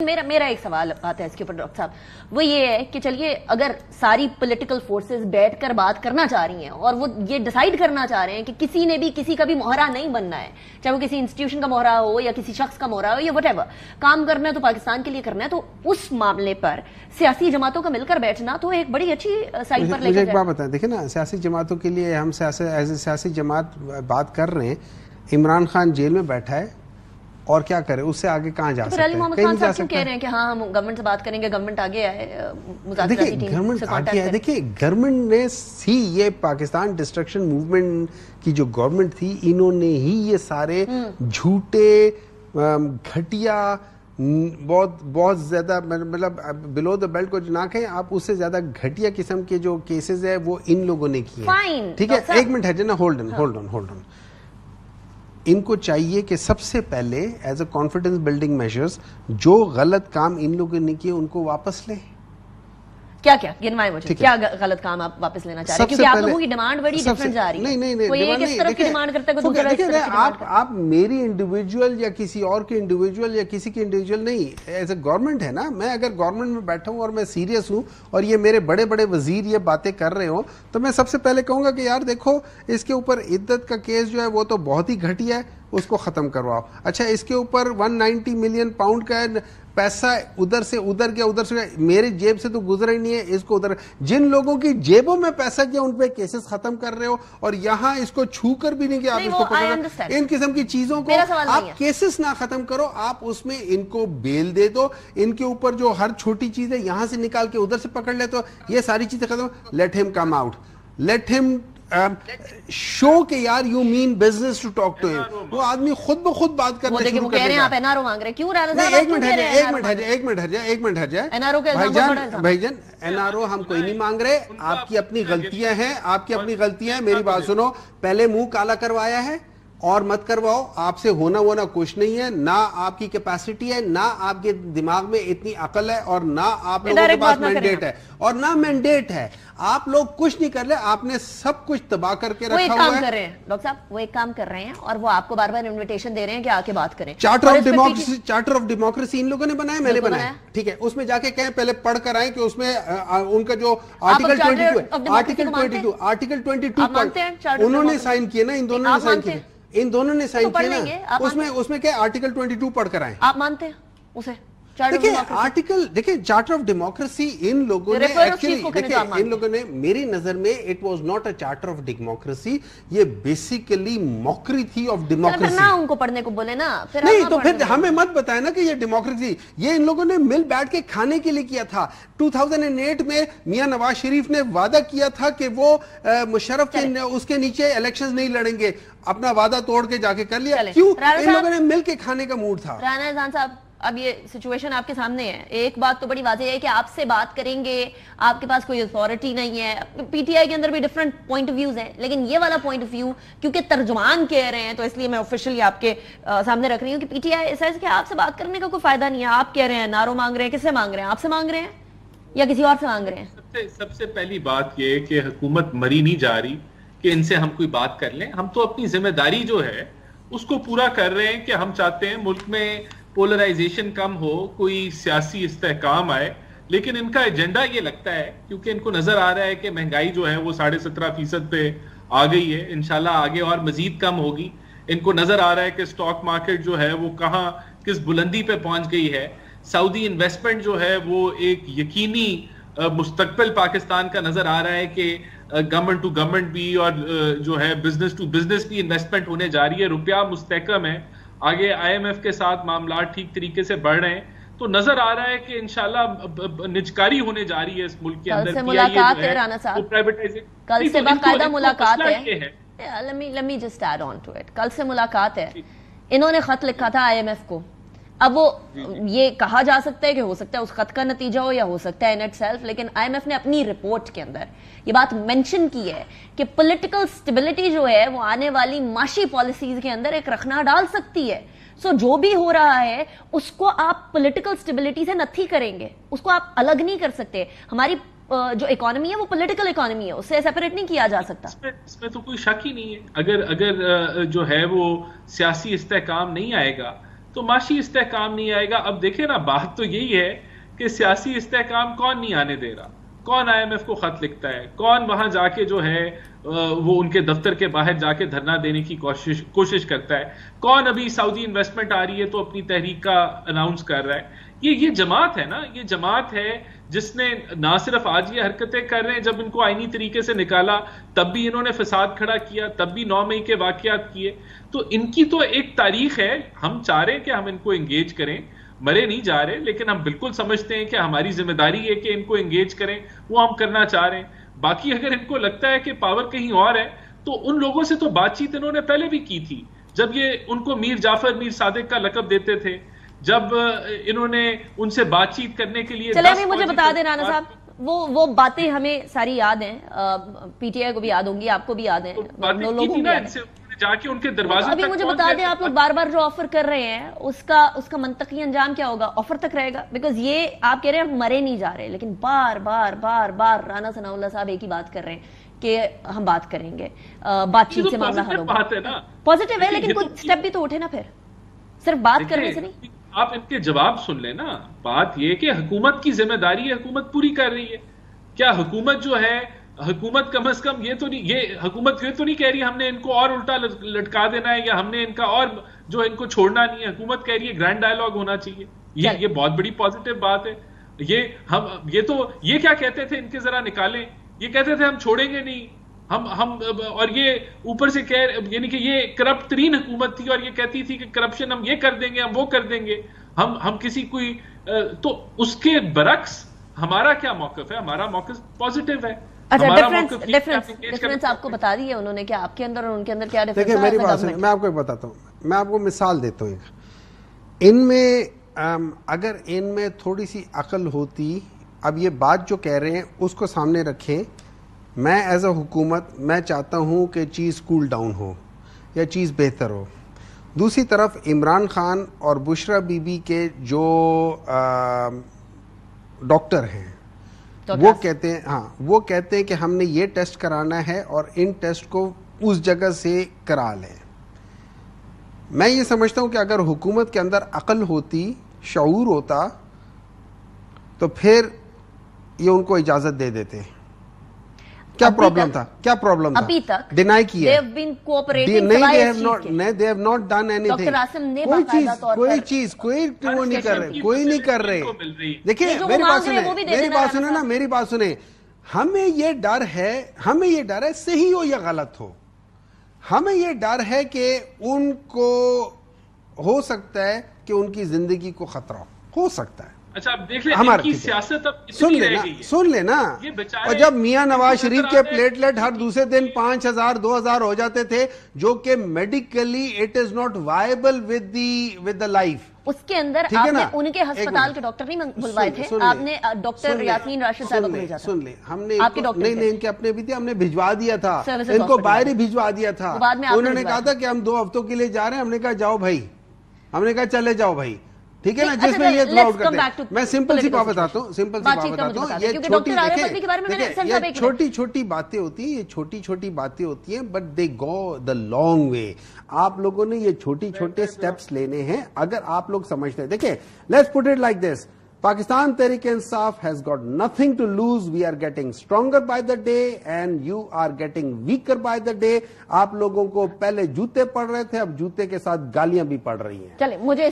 میرا ایک سوال آتا ہے اس کے اوپر ڈاکٹر صاحب، وہ یہ ہے کہ چلیے اگر ساری پولیٹیکل فورسز بیٹھ کر بات کرنا چاہ رہی ہیں اور وہ یہ ڈیسائیڈ کرنا چاہ رہے ہیں کہ کسی نے بھی کسی کا بھی مہرا نہیں بننا ہے، چاہے وہ کسی انسٹیٹیوشن کا مہرا ہو یا کسی شخص کا مہرا ہو یا وٹ ایور، کام کرنا ہے تو پاکستان کے لیے کرنا ہے، تو اس معاملے پر سیاسی جماعتوں کا مل کر بیٹھنا تو ایک بڑی اچھی سائڈ پر لے مجھے ایک بات بتائیں، دیکھیں نا سیاسی جماعتوں کے لیے ہم سیاسی جماعت بات کر رہے ہیں، عمران خان جیل میں بیٹھا ہے اور کیا کرے، اس سے آگے کہاں جا سکتے ہیں؟ علی محمد خان صاحب کیوں کہہ رہے ہیں کہ ہاں ہم گورنمنٹ سے بات کریں گے، گورنمنٹ آگے آئے، دیکھیں گورنمنٹ آگے آئے، دیکھیں گورنمنٹ نے یہ پاکستان ڈسٹرکشن موومنٹ کی جو گورنمنٹ تھی، انہوں نے ہی یہ سارے جھوٹے گھٹیا بہت زیادہ مطلب بلو دا بیلٹ کو جو نہ کہیں آپ، اس سے زیادہ گھٹیا قسم کے جو کیسز ہے وہ ان لوگوں نے کیے ہیں، ٹھیک ہے؟ ایک منٹ ہے جنا، ہولڈ آن ان کو چاہیے کہ سب سے پہلے as a confidence building measures جو غلط کام ان لوگوں نے کیے ان کو واپس لیں۔ کیا گنوائے مجھے کیا غلط کام آپ واپس لینا چاہ رہے ہیں؟ کیونکہ آپ لوگوں کی ڈیمانڈ بڑی ڈیفرنٹ جا رہی ہے، نہیں کوئی ایک اس طرف کی ڈیمانڈ کرتا ہے، کوئی دوسرا اس طرف کی ڈیمانڈ کرتا ہے۔ آپ میری انڈیویجول یا کسی اور کے انڈیویجول یا کسی کی انڈیویجول نہیں، ایز اے گورنمنٹ ہے نا، میں اگر گورنمنٹ میں بیٹھا ہوں اور میں سیریس ہوں اور یہ میرے بڑے بڑے وزیر یہ باتیں کر رہے ہوں تو میں سب سے پہلے کہوں گا کہ یار دیکھو اس کے اوپر عدت کا کیس جو ہے وہ تو بہت ہی گھٹیا ہے، اس کو ختم کرواؤ۔ اچھا اس کے اوپر 190 ملین پاؤنڈ کا پیسہ ادھر سے ادھر گیا، ادھر سے میری جیب سے تو گزرا ہی نہیں ہے، اس کو ادھر جن لوگوں کی جیبوں میں پیسہ کیا ان پہ کیسز ختم کر رہے ہو اور یہاں اس کو چھو کر بھی نہیں کہ آپ اس کو پکڑو۔ ان قسم کی چیزوں کو آپ کیسز نہ ختم کرو، آپ اس میں ان کو بیل دے دو، ان کے اوپر جو ہر چھوٹی چیز ہے یہاں سے نکال کے ادھر سے پکڑ لے، تو یہ ساری چیزیں ختم۔ لیٹ ہم کم آؤٹ، لیٹ ہم شو کہ یار you mean business to talk to ہم۔ وہ آدمی خود بخود بات کرنا شروع کر دے گا۔ آپ NRO مانگ رہے ہیں، کیوں رانا صاحب؟ ایک منٹ ہٹ جائے بھائی جان، NRO ہم کوئی نہیں مانگ رہے، آپ کی اپنی غلطیاں ہیں، آپ کی اپنی غلطیاں ہیں، میری بات سنو، پہلے منہ کالا کروایا ہے اور مت کرواؤ، آپ سے ہونا کچھ نہیں ہے، نہ آپ کی کیپیسٹی ہے، نہ آپ کے دماغ میں اتنی عقل ہے، اور نہ آپ لوگوں کے پاس مینڈیٹ ہے، اور نہ مینڈیٹ ہے، آپ لوگ کچھ نہیں کر لے، آپ نے سب کچھ تباہ کر کے رکھا ہوا ہے۔ وہ ایک کام کر رہے ہیں ڈاکٹر صاحب، وہ ایک کام کر رہے ہیں اور وہ آپ کو بار بار انویٹیشن دے رہے ہیں کہ آ کے بات کریں۔ چارٹر آف ڈیموکریسی ان لوگوں نے بنایا، میں نے بنایا، ٹھیک ہے؟ اس میں جا کے کہیں پہلے پڑھ کر آئیں کہ اس میں ان کا جو آرٹیکل 22 انہوں نے سائن کیے نا، ان دونوں نے سائن کیے، ان دونوں نے سائن کیا نا، اس میں کیا آرٹیکل 22 پڑھ کر آئیں۔ آپ مانتے ہیں اسے؟ دیکھیں چارٹر آف ڈیموکریسی ان لوگوں نے دیکھیں، ان لوگوں نے میری نظر میں it was not a charter of democracy, یہ بیسیکلی موکری تھی آف ڈیموکریسی۔ نہ ان کو پڑھنے کو بولے نا، نہیں تو پھر ہمیں مت بتائے نا کہ یہ ڈیموکریسی، یہ ان لوگوں نے مل بیٹھ کے کھانے کے لیے کیا تھا۔ 2008 میں میاں نواز شریف نے وعدہ کیا تھا کہ وہ مشرف کے اس کے نیچے الیکشنز نہیں لڑیں گے، اپنا وعدہ توڑ کے جا کے کر لیا، کیوں؟ ان لوگوں نے مل کے کھانے کا موڈ تھا۔ رانا اذان صاحب، اب یہ سچویشن آپ کے سامنے ہے، ایک بات تو بڑی واضح ہے کہ آپ سے بات کریں گے، آپ کے پاس کوئی اتھارٹی نہیں ہے، پی ٹی آئی کے اندر بھی ڈیفرنٹ پوائنٹ آف ویوز ہیں، لیکن یہ والا پوائنٹ آف ویو کیونکہ ترجمان کہہ رہے ہیں تو اس لیے میں آفیشلی آپ کے سامنے رکھ رہی ہوں کہ پی ٹی آئی ایسا ہے کہ آپ سے بات کرنے کا کوئی فائدہ نہیں ہے، آپ کہہ رہے ہیں NRO مانگ رہے ہیں، کس سے مانگ رہے ہیں؟ آپ سے مانگ رہے ہیں یا کسی اور سے مانگ رہے ہیں؟ سب سے پہلی بات یہ کہ حکومت مری نہیں جا رہی کہ ان سے ہم کوئی بات کر لیں، ہم تو اپنی ذمہ داری جو ہے اس کو پورا کر رہے ہیں کہ ہم چاہتے ہیں ملک میں پولرائزیشن کم ہو، کوئی سیاسی استحکام آئے، لیکن ان کا ایجنڈا یہ لگتا ہے کیونکہ ان کو نظر آ رہا ہے کہ مہنگائی جو ہے وہ 17.5% پہ آ گئی ہے، انشاءاللہ آگے اور مزید کم ہوگی۔ ان کو نظر آ رہا ہے کہ سٹاک مارکیٹ جو ہے وہ کہاں کس بلندی پہ پہنچ گئی ہے، سعودی انویسٹمنٹ جو ہے وہ ایک یقینی مستقبل پاکستان کا نظر آ رہا ہے کہ گورنمنٹ ٹو گورنمنٹ بھی اور جو ہے بزنس ٹو بزنس بھی انویسٹمنٹ ہونے جا رہی ہے، روپیہ مستحکم ہے، آگے IMF کے ساتھ معاملات ٹھیک طریقے سے بڑھ رہے ہیں، تو نظر آ رہا ہے کہ انشاءاللہ نجکاری ہونے جا رہی ہے اس ملک کے اندر۔ کل سے ملاقات ہے رانا صاحب، کل سے باقاعدہ ملاقات ہے، let me just add on to it، کل سے ملاقات ہے، انہوں نے خط لکھا تھا IMF کو، اب وہ یہ کہا جا سکتا ہے کہ ہو سکتا ہے اس خط کا نتیجہ ہو یا ہو سکتا ہے ان اٹ سیلف، لیکن IMF نے اپنی رپورٹ کے اندر یہ بات منشن کی ہے کہ پولیٹیکل سٹیبلٹی جو ہے وہ آنے والی معاشی پالیسیز کے اندر ایک رخنہ ڈال سکتی ہے۔ سو جو بھی ہو رہا ہے اس کو آپ پولیٹیکل سٹیبلٹی سے نتھی کریں گے، اس کو آپ الگ نہیں کر سکتے۔ ہماری جو اکانومی ہے وہ پولیٹیکل اکانومی ہے، اس سے سیپریٹ نہیں کیا جا سکتا۔ اس میں تو کوئی شک ہی نہیں ہے، اگر جو ہے وہ سیاسی استحکام نہیں آئے گا تو معاشی استحکام نہیں آئے گا. اب دیکھیں نا، بات تو یہی ہے کہ سیاسی استحکام کون نہیں آنے دے رہا؟ کون IMF کو خط لکھتا ہے؟ کون وہاں جا کے جو ہے وہ ان کے دفتر کے باہر جا کے دھرنا دینے کی کوشش کرتا ہے؟ کون ابھی سعودی انویسٹمنٹ آ رہی ہے تو اپنی تحریک کا اناؤنس کر رہا ہے؟ یہ جماعت ہے نا، یہ جماعت ہے جس نے نہ صرف آج یہ حرکتیں کر رہے ہیں، جب ان کو آئینی طریقے سے نکالا تب بھی انہوں نے فساد کھڑا کیا، تب بھی 9 مئی کے واقعات کیے. تو ان کی تو ایک تاریخ ہے. ہم چاہ رہے ہیں کہ ہم ان کو انگیج کریں، مرے نہیں جا رہے، لیکن ہم بالکل سمجھتے ہیں کہ ہماری ذمہ داری ہے کہ ان کو انگیج کریں. وہ ہم کرنا چاہ رہے ہیں. باقی اگر ان کو لگتا ہے کہ پاور کہیں اور ہے تو ان لوگوں سے تو بات چیت انہوں نے پہلے بھی کی تھی، جب یہ ان کو میر جعفر میر صادق کا لقب دیتے تھے، جب انہوں نے ان سے بات چیت کرنے کے لیے. چلے ابھی مجھے بتا دیں رانا صاحب، وہ باتیں ہمیں ساری یاد ہیں، PTI کو بھی یاد ہوں گی، آپ کو بھی یاد ہیں، لوگوں کو بھی یاد ہیں. جا کے ان کے دروازے ابھی مجھے بتا دیں، آپ لوگ بار بار جو آفر کر رہے ہیں اس کا منطقی انجام کیا ہوگا؟ آفر تک رہے گا؟ بیکاز یہ آپ کہہ رہے ہیں مرے نہیں جا رہے، لیکن بار بار رانا ثناء اللہ صاحب ایک ہی بات کر رہے ہیں کہ ہم بات کریں گے، بات چیت سے معاملہ حل ہوگا. پازیٹیو ہے، لیکن کوئی سٹیپ بھی تو اٹھے نا، پھر صرف بات کرنے سے نہیں. آپ ان کے جواب سن لیں نا. بات یہ کہ حکومت کی ذمہ داری ہے، حکومت پوری کر رہی ہے. کیا حکومت جو ہے، حکومت کم از کم یہ حکومت یہ تو نہیں کہہ رہی ہم نے ان کو اور الٹا لٹکا دینا ہے یا ہم نے ان کا اور جو ان کو چھوڑنا نہیں ہے. حکومت کہہ رہی ہے گرینڈ ڈائیلاگ ہونا چاہیے. یہ بہت بڑی پازیٹیو بات ہے. یہ کیا کہتے تھے ان کے ذرا نکالیں. یہ کہتے تھے ہم چھوڑیں گے نہیں، ہم اور یہ اوپر سے یعنی کہ یہ کرپٹ ترین حکومت تھی اور یہ کہتی تھی کہ کرپشن ہم یہ کر دیں گے، ہم وہ کر دیں گے، ہم کسی کوئی. تو اس کے برعکس ہمارا کیا موقف ہے؟ ہمارا موقف پازیٹیو ہے. اچھا، ڈیفرنس آپ کو بتا دی ہے انہوں نے کہ آپ کے اندر اور ان کے اندر کیا ڈیفرنس ہے؟ دیکھیں میری بات سنیں، میں آپ کو ایک بتاتا ہوں، میں آپ کو مثال دیتا ہوں. ان میں اگر ان میں تھوڑی سی عقل ہوتی، اب یہ بات جو کہہ رہے ہیں اس کو سامنے رکھیں. میں ایز اے حکومت میں چاہتا ہوں کہ چیز کول ڈاؤن ہو یا چیز بہتر ہو. دوسری طرف عمران خان اور بشرا بی بی کے جو ڈاکٹر ہیں وہ کہتے ہیں کہ ہم نے یہ ٹیسٹ کرانا ہے اور ان ٹیسٹ کو اس جگہ سے کرا لیں. میں یہ سمجھتا ہوں کہ اگر حکومت کے اندر عقل ہوتی، شعور ہوتا، تو پھر یہ ان کو اجازت دے دیتے. کیا پرابلم تھا؟ ابھی تک ڈینائی کیا they have not done anything. کوئی نہیں کر رہے. دیکھیں میری بات سنیں. ہمیں یہ ڈر ہے صحیح ہو یا غلط ہو. ہمیں یہ ڈر ہے کہ ان کو ہو سکتا ہے کہ ان کی زندگی کو خطرہ ہو سکتا ہے. اچھا اب دیکھ لیں ان کی سیاست اب اتنی رہ گئی ہے. سن لینا. اور جب میاں نواز شریف کے پلیٹلیٹ ہر دوسرے دن 5000 2000 ہو جاتے تھے، جو کہ medically it is not viable with the life. اس کے اندر آپ نے ان کے ہسپتال کے ڈاکٹر نہیں بلوائے تھے، آپ نے ڈاکٹر یاسمین راشد صاحبہ کو بھیجا تھا. سن لیں، ہم نے نہیں ان کے اپنے بھی تھے، ہم نے بھجوا دیا تھا، ان کو باہر ہی بھجوا دیا تھا. انہوں نے کہا تھا کہ ہم 2 ہفتوں کے لیے جا رہے ہیں. ہم نے کہا جاؤ بھائی، ہم نے کہا چلے جاؤ بھائی، ٹھیک ہے نا. جس میں یہ تھرو آؤٹ کرتے ہیں. میں سمپل سی بات بتاتا ہوں، یہ چھوٹی چھوٹی باتیں ہوتی ہیں، یہ چھوٹی چھوٹی باتیں ہوتی ہیں، but they go the long way. آپ لوگوں نے یہ چھوٹے سٹیپس لینے ہیں اگر آپ لوگ سمجھتے ہیں. دیکھیں let's put it like this. Pakistan Tehreek-e-Insaf has got nothing to lose. We are getting stronger by the day and you are getting weaker by the day. آپ لوگوں کو پہلے جوتے پڑ رہے تھے، اب جوتے کے ساتھ گالیاں بھی پڑ رہی ہیں. چلیں مجھے